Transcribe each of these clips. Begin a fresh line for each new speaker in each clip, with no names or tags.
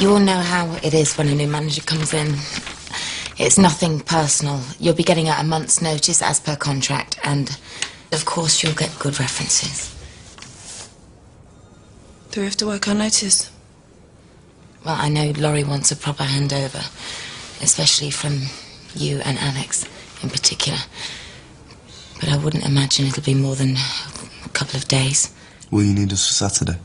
You all know how it is when a new manager comes in. It's nothing personal. You'll be getting out a month's notice as per contract, and of course you'll get good references.
Do we have to work our notice?
Well, I know Laurie wants a proper handover, especially from you and Alex in particular. But I wouldn't imagine it'll be more than a couple of days.
Will you need us for Saturday?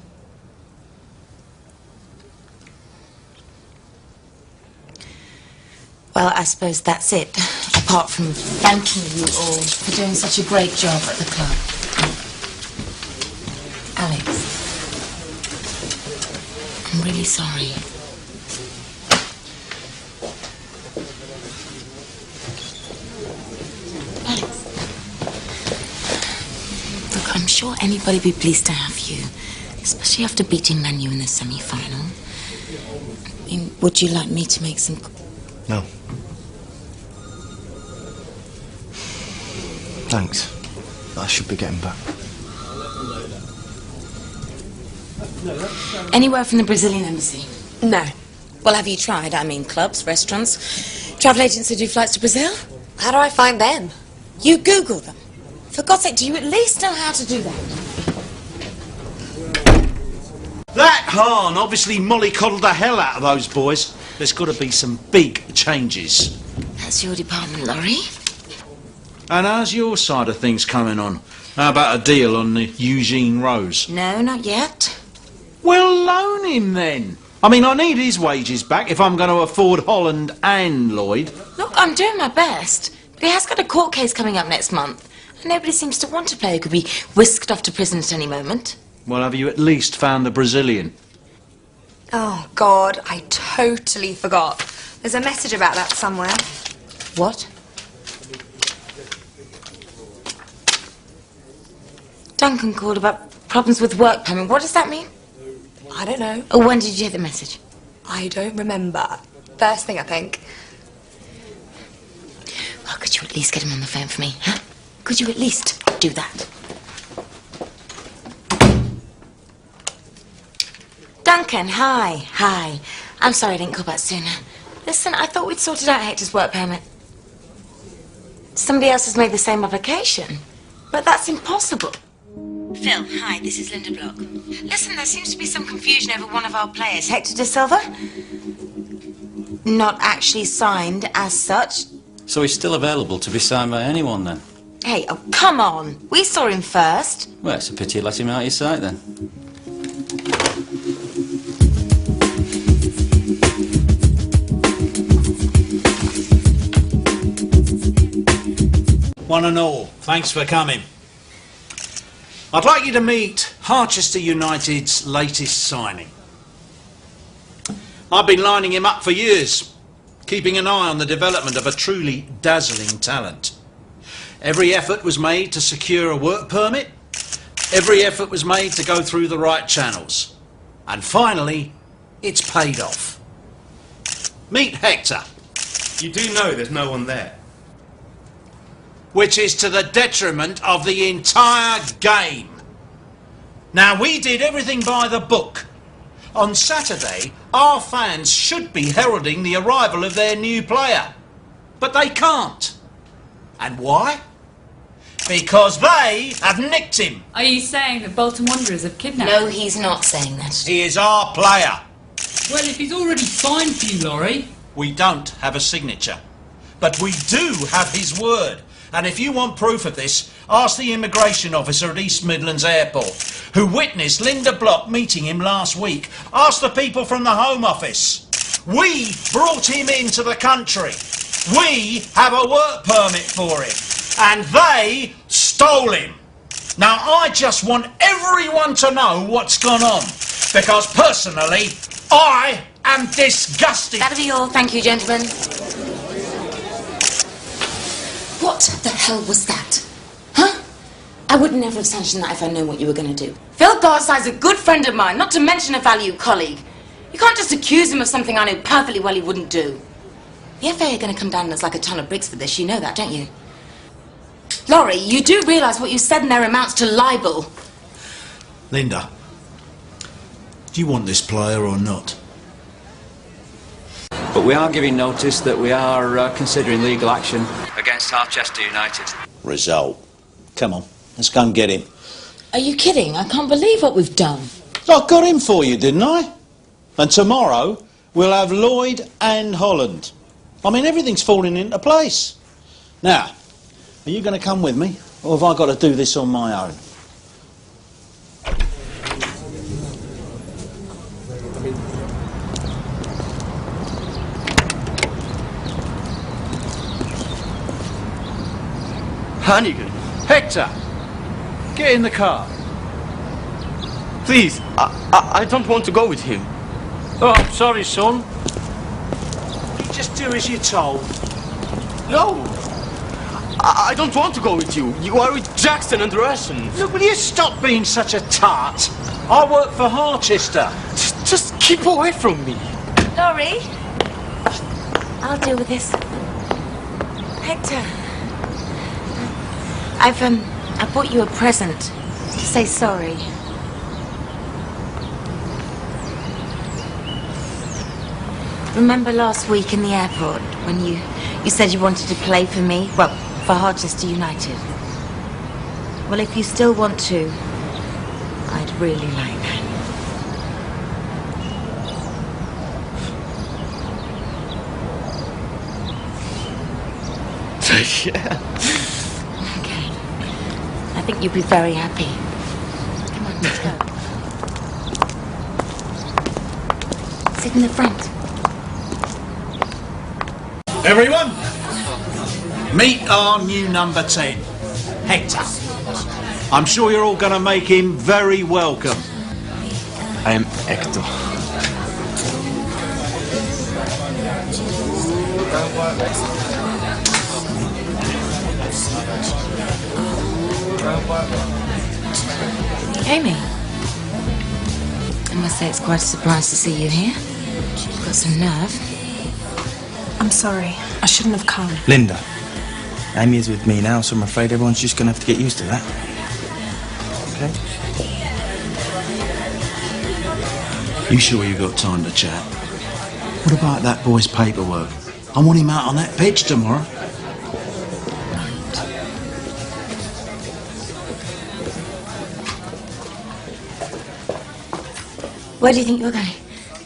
Well, I suppose that's it, apart from thanking you all for doing such a great job at the club. Alex, I'm really sorry. Alex, look, I'm sure anybody'd be pleased to have you, especially after beating Man U in the semi-final. I mean, would you like me to make some...
No. Thanks. I should be getting back.
Anywhere from the Brazilian embassy?
No.
Well, have you tried? I mean, clubs, restaurants, travel agents who do flights to Brazil?
How do I find them?
You Google them. For God's sake, do you at least know how to do that?
That Hahn obviously mollycoddled the hell out of those boys. There's got to be some big changes.
That's your department, Laurie.
And how's your side of things coming on? How about a deal on the Eugene Rose?
No, not yet.
Well, loan him then. I mean, I need his wages back if I'm going to afford Holland and Lloyd.
Look, I'm doing my best. But he has got a court case coming up next month. And nobody seems to want a player who could be whisked off to prison at any moment.
Well, have you at least found the Brazilian?
Oh, God, I totally forgot. There's a message about that somewhere.
What? Duncan called about problems with work permit. What does that mean?
I don't know.
Oh, when did you get the message?
I don't remember. First thing, I think.
Well, could you at least get him on the phone for me, huh? Could you at least do that? Duncan, hi. Hi. I'm sorry I didn't call back sooner. Listen, I thought we'd sorted out Hector's work permit. Somebody else has made the same application. But that's impossible. Phil, hi, this is Linda Block. Listen, there seems to be some confusion over one of our players, Hector De Silva. Not actually signed as such.
So he's still available to be signed by anyone then?
Hey, oh, come on. We saw him first.
Well, it's a pity you let him out of your sight then.
One and all, thanks for coming. I'd like you to meet Harchester United's latest signing. I've been lining him up for years, keeping an eye on the development of a truly dazzling talent. Every effort was made to secure a work permit. Every effort was made to go through the right channels. And finally, it's paid off. Meet Hector.
You do know there's no one there.
Which is to the detriment of the entire game. Now, we did everything by the book. On Saturday, our fans should be heralding the arrival of their new player. But they can't. And why? Because they have nicked him.
Are you saying that Bolton Wanderers have kidnapped
No,
him?
he's not saying that.
He is our player.
Well, if he's already signed for you, Laurie.
We don't have a signature. But we do have his word. And if you want proof of this, ask the immigration officer at East Midlands Airport, who witnessed Linda Block meeting him last week. Ask the people from the Home Office. We brought him into the country. We have a work permit for him. And they stole him. Now, I just want everyone to know what's gone on. Because personally, I am disgusted.
That'll be all. Thank you, gentlemen. What the hell was that? Huh? I would never have sanctioned that if I'd known what you were going to do. Phil Garside's a good friend of mine, not to mention a valued colleague. You can't just accuse him of something I know perfectly well he wouldn't do. The FA are going to come down on us like a ton of bricks for this. You know that, don't you? Laurie, you do realise what you said in there amounts to libel.
Linda, do you want this player or not?
We are giving notice that we are considering legal action against Harchester United.
Result. Come on, let's go and get him.
Are you kidding? I can't believe what we've done.
I got him for you, didn't I? And tomorrow we'll have Lloyd and Holland. I mean, everything's falling into place. Now, are you going to come with me, or have I got to do this on my own?
Hannigan,
Hector, get in the car.
please, I don't want to go with him.
Oh, I'm sorry, son. You just do as you're told.
No, I don't want to go with you. You are with Jackson and Russian.
Look, will you stop being such a tart? I work for Harchester.
Just keep away from me.
Laurie, I'll deal with this. Hector, I bought you a present to say sorry. Remember last week in the airport when you said you wanted to play for me? Well, for Harchester United. Well, if you still want to, I'd really like that.
Yeah.
Okay. I think you'd be very happy. Come on, let's go. Sit in the front.
Everyone, meet our new number 10, Hector. I'm sure you're all going to make him very welcome.
I am Hector.
Amy, I must say it's quite a surprise to see you here. You've got some nerve.
I'm sorry. I shouldn't have come.
Linda, Amy is with me now, so I'm afraid everyone's just going to have to get used to that. Okay?
You sure you got time to chat? What about that boy's paperwork? I want him out on that pitch tomorrow.
Where do you think you're going?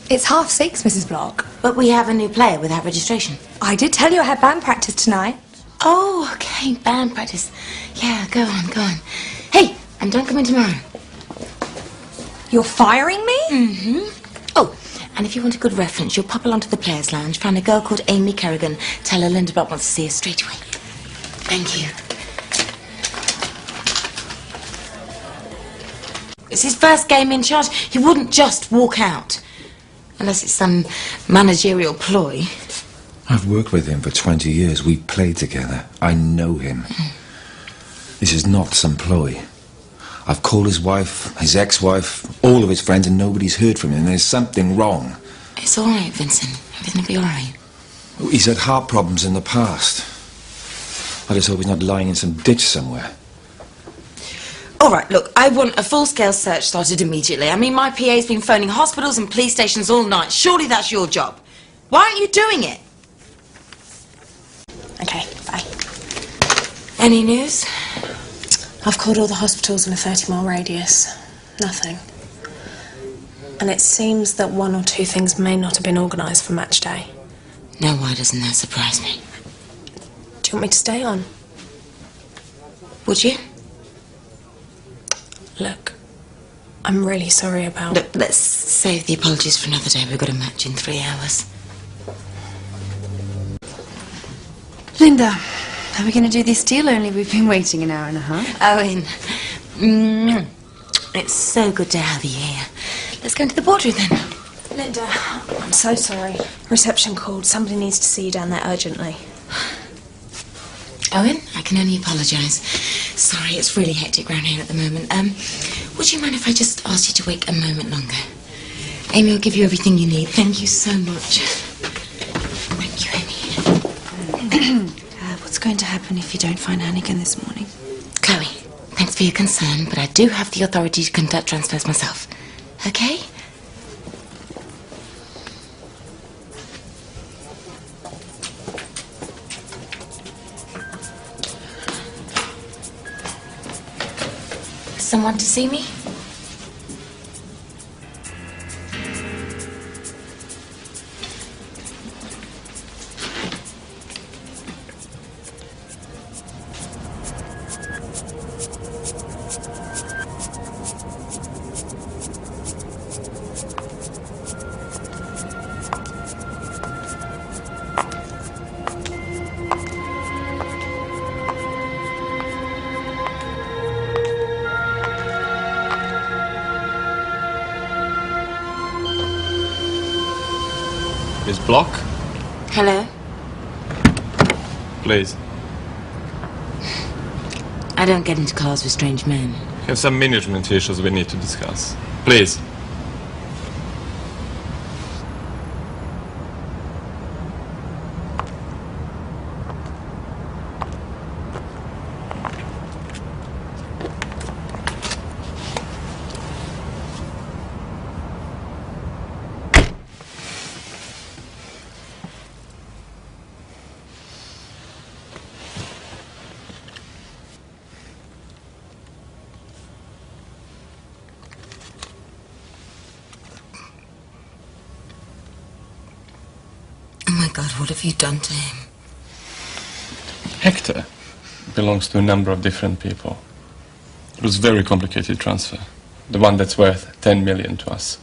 It's 6:30, Mrs. Block.
But we have a new player without registration.
I did tell you I had band practice tonight.
Oh, okay, band practice. Yeah, go on, go on. Hey, and don't come in tomorrow.
You're firing me?
Mm-hmm. Oh, and if you want a good reference, you'll pop along to the Players' Lounge, find a girl called Amy Kerrigan, tell her Linda Block wants to see her straight away. Thank you. It's his first game in charge. He wouldn't just walk out. Unless it's some managerial ploy.
I've worked with him for 20 years. We played together. I know him. This is not some ploy. I've called his wife, his ex-wife, all of his friends, and nobody's heard from him. There's something wrong.
It's all right, Vincent. Everything will be all right.
He's had heart problems in the past. I just hope he's not lying in some ditch somewhere.
All right, look, I want a full-scale search started immediately. I mean, my PA's been phoning hospitals and police stations all night. Surely that's your job. Why aren't you doing it?
Okay, bye.
Any news?
I've called all the hospitals in a 30-mile radius. Nothing. And it seems that one or two things may not have been organised for match day.
No, why doesn't that surprise me?
Do you want me to stay on?
Would you?
Look, I'm really sorry about...
Look, let's save the apologies for another day. We've got a match in 3 hours.
Linda, are we going to do this deal? Only we've been waiting an hour and a half.
Owen, it's so good to have you here. Let's go into the boardroom then.
Linda, I'm so sorry. Reception called. Somebody needs to see you down there urgently.
Owen, I can only apologise. Sorry, it's really hectic round here at the moment. Would you mind if I just asked you to wait a moment longer? Amy will give you everything you need. Thank you so much. Thank you, Amy.
What's going to happen if you don't find Hannigan this morning?
Chloe, thanks for your concern, but I do have the authority to conduct transfers myself. Okay? Someone to see me?
Miss Block?
Hello?
Please.
I don't get into cars with strange men.
We have some management issues we need to discuss. Please.
Oh my God, what have you done to him?
Hector belongs to a number of different people. It was a very complicated transfer. The one that's worth 10 million to us.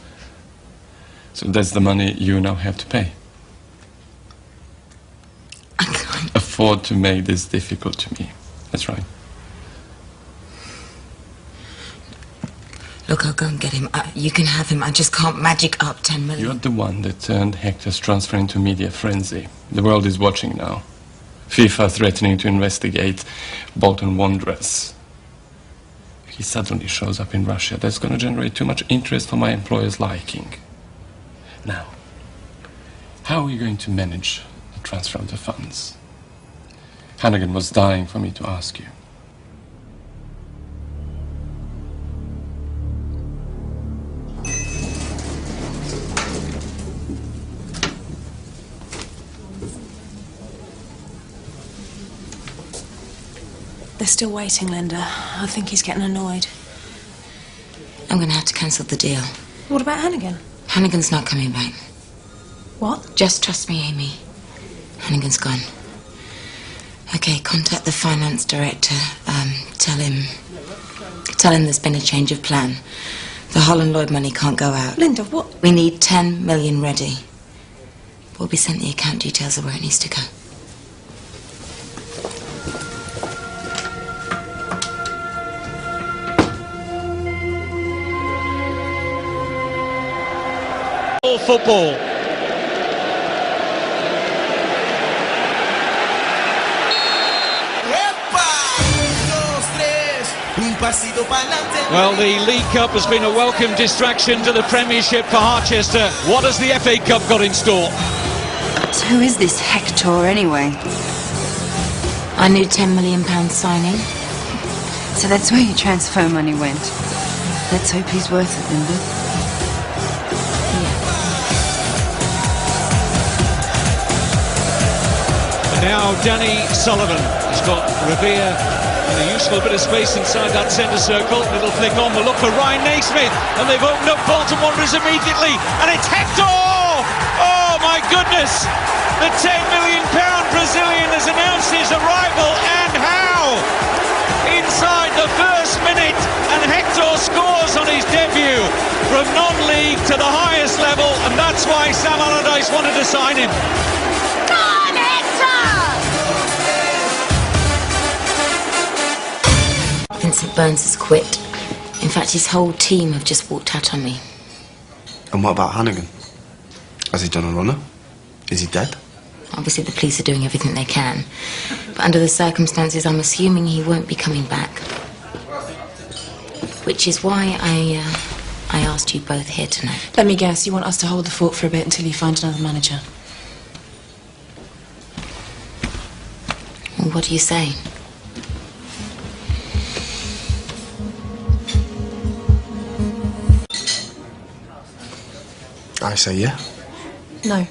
So that's the money you now have to pay.
I can't
afford to make this difficult to me. That's right.
Look, I'll go and get him. You can have him. I just can't magic up 10 million.
You're the one that turned Hector's transfer into media frenzy. The world is watching now. FIFA threatening to investigate Bolton Wanderers. If he suddenly shows up in Russia, that's going to generate too much interest for my employer's liking. Now, how are you going to manage the transfer of the funds? Hannigan was dying for me to ask you.
They're still waiting, Linda. I think he's getting annoyed.
I'm going to have to cancel the deal.
What about Hannigan?
Hannigan's not coming back.
What?
Just trust me, Amy. Hannigan's gone. Okay, contact the finance director. Tell him there's been a change of plan. The Holland Lloyd money can't go out.
Linda, what?
We need 10 million ready. We'll be sent the account details of where it needs to go.
Football. Well, the League Cup has been a welcome distraction to the Premiership for Harchester. What has the FA Cup got in store?
So who is this Hector anyway?
I need £10 million signing.
So that's where your transfer money went. Let's hope he's worth it, Linda.
Now Danny Sullivan has got Revere in a useful bit of space inside that centre circle. Little flick on the look for Ryan Naismith, and they've opened up Bolton Wanderers immediately, and it's Hector! Oh my goodness! The £10 million Brazilian has announced his arrival, and how? Inside the first minute, and Hector scores on his debut from non-league to the highest level, and that's why Sam Allardyce wanted to sign him.
Vincent Burns has quit. In fact, his whole team have just walked out on me.
And what about Hannigan? Has he done a runner? Is he dead?
Obviously, the police are doing everything they can. But under the circumstances, I'm assuming he won't be coming back. Which is why I asked you both here tonight.
Let me guess, you want us to hold the fort for a bit until you find another manager?
Well, what do you say?
I say yeah.
No.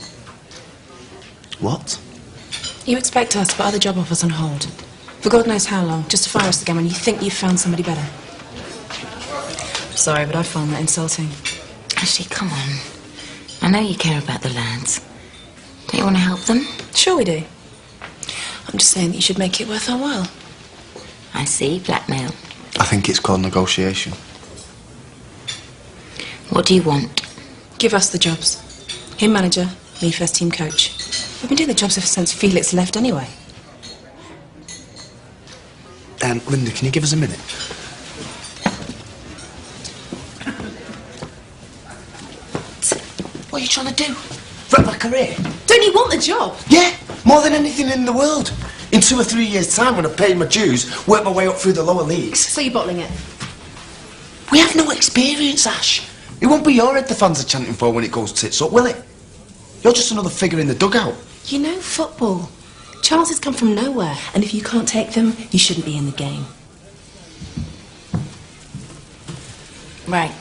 What?
You expect us to put other job offers on hold. For God knows how long, just to fire us again when you think you've found somebody better.
Sorry, but I find that insulting.
Ashley, come on. I know you care about the lads. Don't you want to help them?
Sure we do. I'm just saying that you should make it worth our while.
I see. Blackmail.
I think it's called negotiation.
What do you want?
Give us the jobs. Him manager, me first team coach. We've been doing the jobs ever since Felix left anyway.
Linda, can you give us a minute? What are you trying to do? Wreck my career?
Don't you want the job?
Yeah, more than anything in the world. In 2 or 3 years' time, when I've paid my dues, work my way up through the lower leagues.
So you're bottling it?
We have no experience, Ash. It won't be your head the fans are chanting for when it goes tits up, will it? You're just another figure in the dugout.
You know football. Chances come from nowhere, and if you can't take them, you shouldn't be in the game.
Right.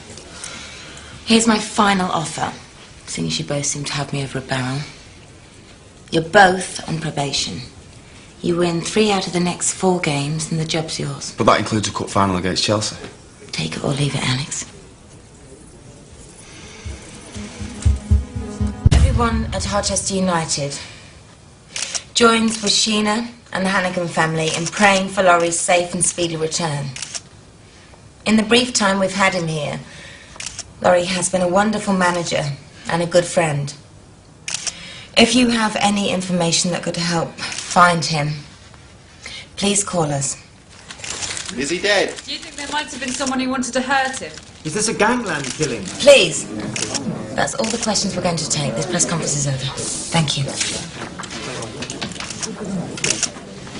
Here's my final offer, seeing as you both seem to have me over a barrel. You're both on probation. You win 3 out of the next 4 games, and the job's yours.
But that includes a cup final against Chelsea.
Take it or leave it, Alex. Everyone at Harchester United joins with Sheena and the Hannigan family in praying for Laurie's safe and speedy return. In the brief time we've had him here, Laurie has been a wonderful manager and a good friend. If you have any information that could help find him, please call us.
Is he dead?
Do you think there might have been someone who wanted to hurt him?
Is this a gangland killing?
Please. That's all the questions we're going to take. This press conference is over. Thank you.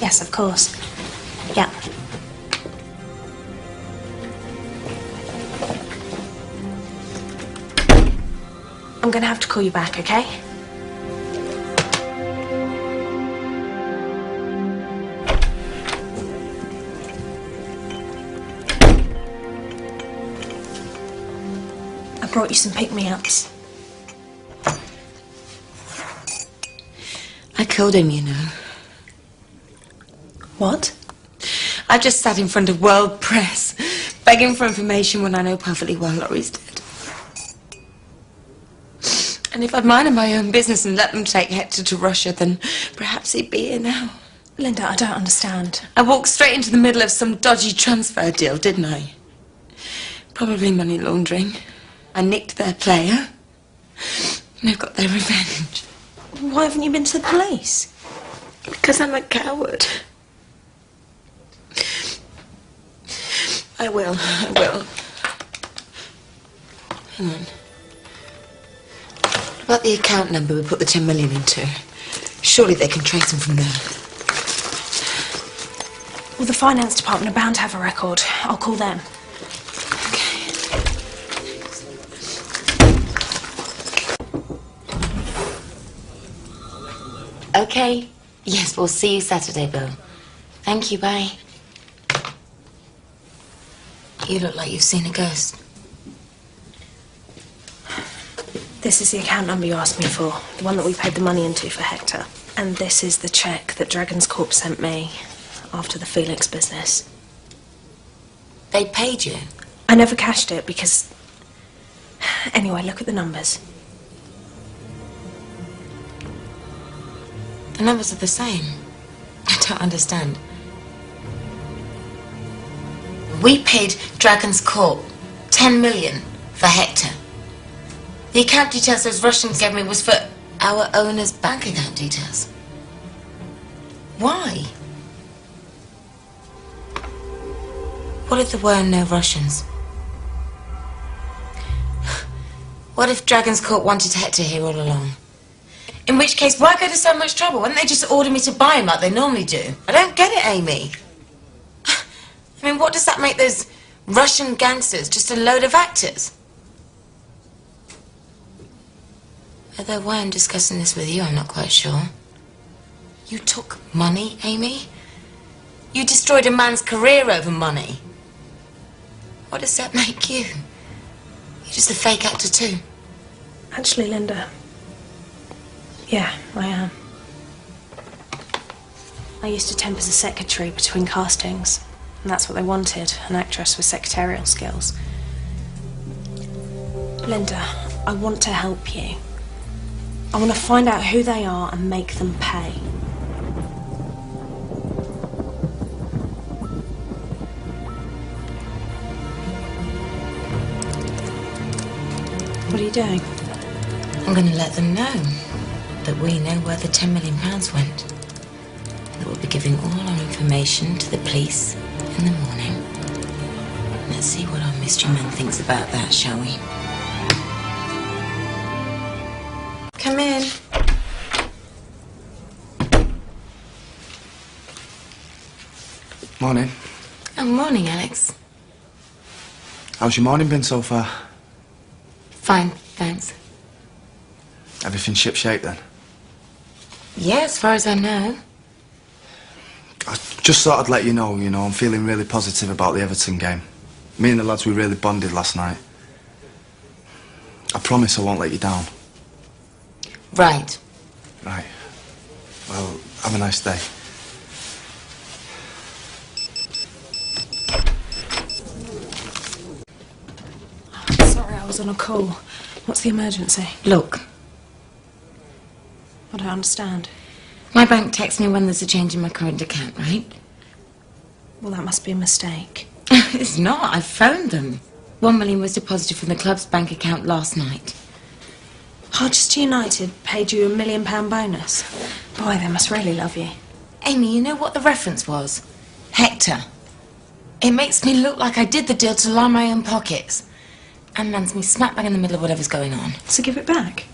Yes, of course. Yeah. I'm gonna have to call you back, okay? I brought you some pick-me-ups.
I killed him, you know.
What?
I just sat in front of world press, begging for information when I know perfectly well Laurie's dead. And if I'd minded my own business and let them take Hector to Russia, then perhaps he'd be here now.
Linda, I don't understand.
I walked straight into the middle of some dodgy transfer deal, didn't I? Probably money laundering. I nicked their player. And they've got their revenge.
Why haven't you been to the police?
Because I'm a coward. I will. Hang on. What about the account number we put the 10 million into? Surely they can trace them from there.
Well, the finance department are bound to have a record. I'll call them.
Okay. Yes, we'll see you Saturday, Bill. Thank you, bye. You look like you've seen a ghost.
This is the account number you asked me for, the one that we paid the money into for Hector. And this is the cheque that Dragon's Corp sent me after the Felix business.
They paid you?
I never cashed it because... Anyway, look at the numbers.
The numbers are the same. I don't understand. We paid Dragon's Corp 10 million for Hector. The account details those Russians gave me was for our owner's bank account details. Why? What if there were no Russians? What if Dragon's Corp wanted Hector here all along? In which case, why go to so much trouble? Why didn't they just order me to buy him like they normally do? I don't get it, Amy. I mean, what does that make those Russian gangsters? Just a load of actors? Although why I'm discussing this with you, I'm not quite sure. You took money, Amy? You destroyed a man's career over money. What does that make you? You're just a fake actor too.
Actually, Linda... Yeah, I am. I used to temp as a secretary between castings, and that's what they wanted, an actress with secretarial skills. Linda, I want to help you. I want to find out who they are and make them pay. What are you doing?
I'm going to let them know that we know where the £10 million went. That we'll be giving all our information to the police in the morning. Let's see what our mystery man thinks about that, shall we? Come in.
Morning.
Oh, morning, Alex.
How's your morning been so far?
Fine, thanks.
Everything shipshape then?
Yeah, as far as I know.
I just thought I'd let you know, I'm feeling really positive about the Everton game. Me and the lads, we really bonded last night. I promise I won't let you down.
Right.
Right. Well, have a nice day.
Sorry, I was on a call. What's the emergency?
Look,
I don't understand.
my bank texts me when there's a change in my current account, right?
Well, that must be a mistake.
It's not. I phoned them. £1 million was deposited from the club's bank account last night.
Harchester United paid you £1 million bonus. Boy, they must really love you.
Amy, you know what the reference was? Hector. It makes me look like I did the deal to line my own pockets. And lands me smack bang in the middle of whatever's going on.
So give it back?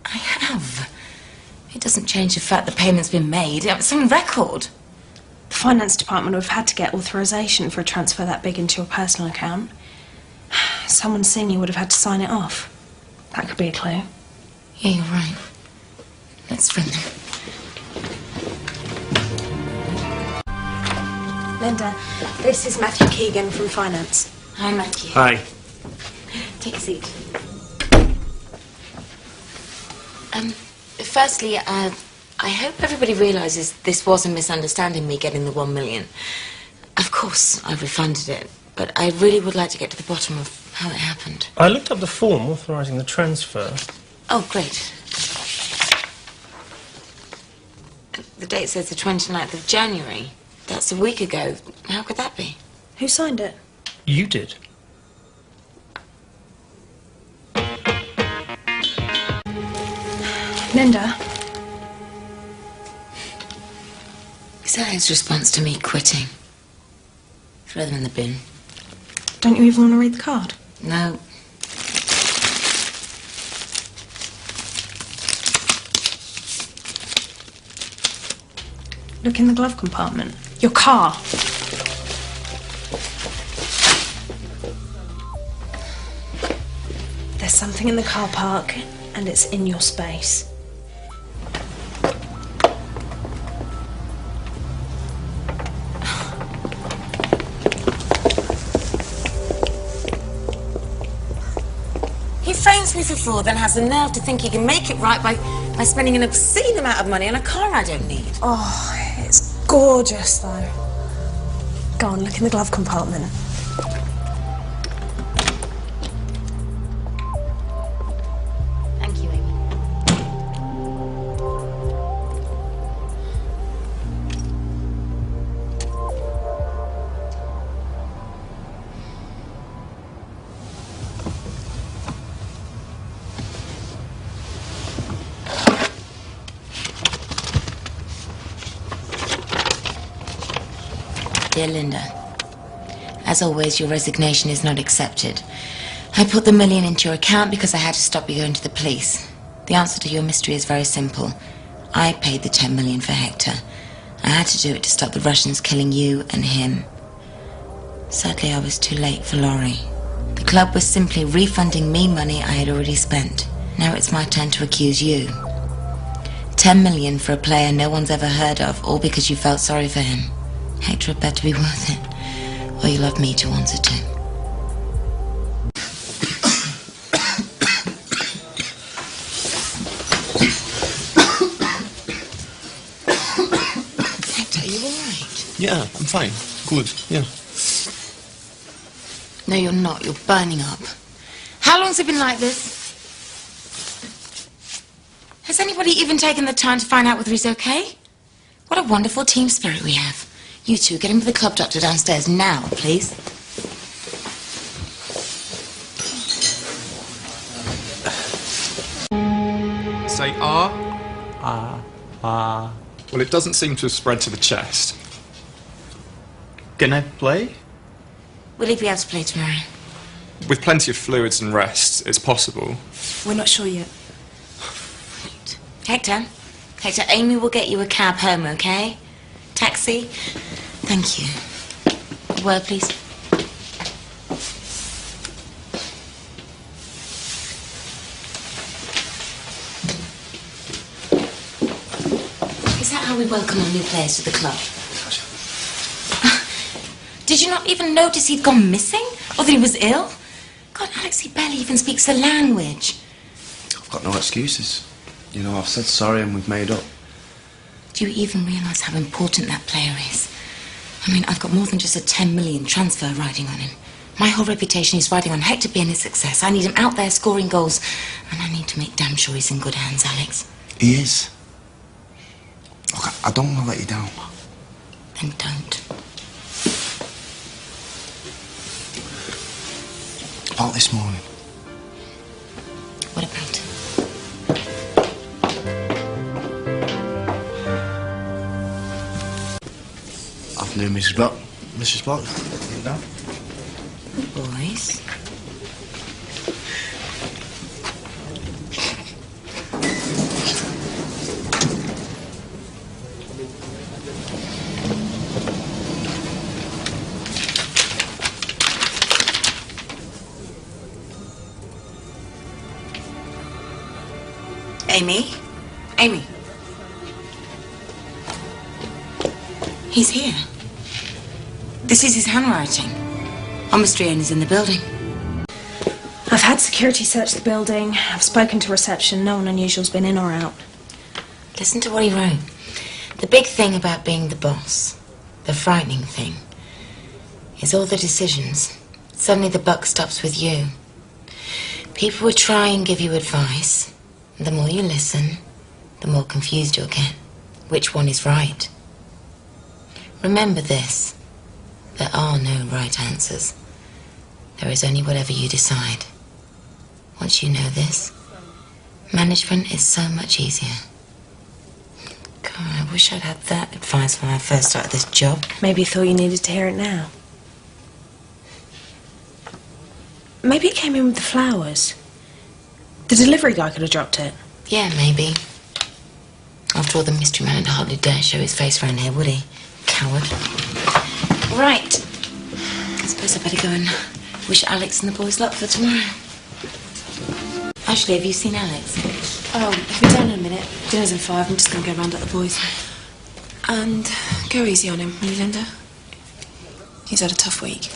I have. It doesn't change the fact the payment's been made. It's on record.
The finance department would have had to get authorisation for a transfer that big into your personal account. Someone senior would have had to sign it off. That could be a clue.
Yeah, you're right. Let's ring them.
Linda, this is Matthew Keegan from finance.
Hi, Matthew.
Hi.
Take a seat. Firstly, I hope everybody realises this was a misunderstanding, me getting the £1 million. Of course, I refunded it, but I really would like to get to the bottom of how it happened.
I looked up the form authorising the transfer.
Oh, great. The date says the 29th of January. That's a week ago. How could that be?
Who signed it?
You did.
Linda.
Is that his response to me quitting? Throw them in the bin.
Don't you even want to read the card?
No.
Look in the glove compartment. Your car. There's something in the car park, and it's in your space.
He frames me for fraud, then has the nerve to think he can make it right by spending an obscene amount of money on a car I don't need.
Oh, it's gorgeous, though. Go on, look in the glove compartment.
Thank you, Amy. Dear Linda, as always, your resignation is not accepted. I put the £1 million into your account because I had to stop you going to the police. The answer to your mystery is very simple. I paid the £10 million for Hector. I had to do it to stop the Russians killing you and him. Sadly, I was too late for Laurie. The club was simply refunding me money I had already spent. Now it's my turn to accuse you. £10 million for a player no one's ever heard of, all because you felt sorry for him. Hector had better be worth it, or you'll have me to answer to. Hector, are you all right?
Yeah, I'm fine. Good, yeah.
No, you're not. You're burning up. How long's it been like this? Has anybody even taken the time to find out whether he's okay? What a wonderful team spirit we have. You two, get him with the club doctor downstairs now, please.
Say R. Well, it doesn't seem to have spread to the chest.
Gonna play?
Will he be able to play tomorrow?
With plenty of fluids and rest, it's possible.
We're not sure yet.
Hector, Amy will get you a cab home, okay? Taxi? Thank you. A word, please. Is that how we welcome our new players to the club? Did you not even notice he'd gone missing? Or that he was ill? God, Alex, he barely even speaks the language.
I've got no excuses. You know, I've said sorry and we've made up.
Do you even realise how important that player is? I mean, I've got more than just a 10 million transfer riding on him. My whole reputation is riding on Hector being a success. I need him out there scoring goals. And I need to make damn sure he's in good hands, Alex.
He is. Look, I don't want to let you down.
Then don't.
About this morning.
What about it?
Afternoon, Mrs. Block. Mrs. Block. Down.
Boys. Amy? Amy? He's here. This is his handwriting. Our mystery owner's in the building.
I've had security search the building. I've spoken to reception. No one unusual's been in or out.
Listen to what he wrote. The big thing about being the boss, the frightening thing, is all the decisions. Suddenly the buck stops with you. People will try and give you advice. The more you listen, the more confused you'll get. Which one is right? Remember this. There are no right answers. There is only whatever you decide. Once you know this, management is so much easier. God, I wish I'd had that advice when I first started this job.
Maybe you thought you needed to hear it now. Maybe it came in with the flowers. The delivery guy could have dropped it.
Yeah, maybe. After all, the mystery man would hardly dare show his face around here, would he? Coward. Right. I suppose I better go and wish Alex and the boys luck for tomorrow. Ashley, have you seen Alex?
Oh, he'll be down in a minute. Dinner's in 5. I'm just going to go round at the boys. And go easy on him, will you, Linda? He's had a tough week.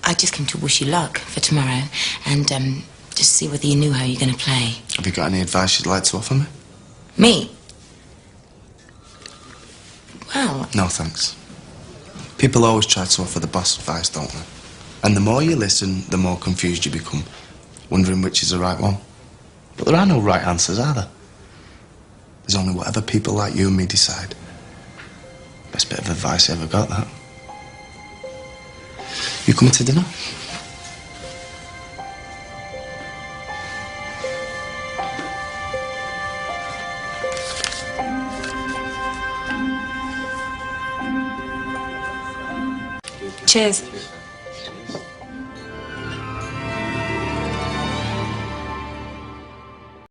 I just came to wish you luck for tomorrow and just see whether you knew how you're going to play.
Have you got any advice you'd like to offer me?
Me? Well...
No, thanks. People always try to offer the boss advice, don't they? And the more you listen, the more confused you become, wondering which is the right one. But there are no right answers, are there? There's only whatever people like you and me decide. Best bit of advice I ever got, that. You coming to dinner?
Cheers.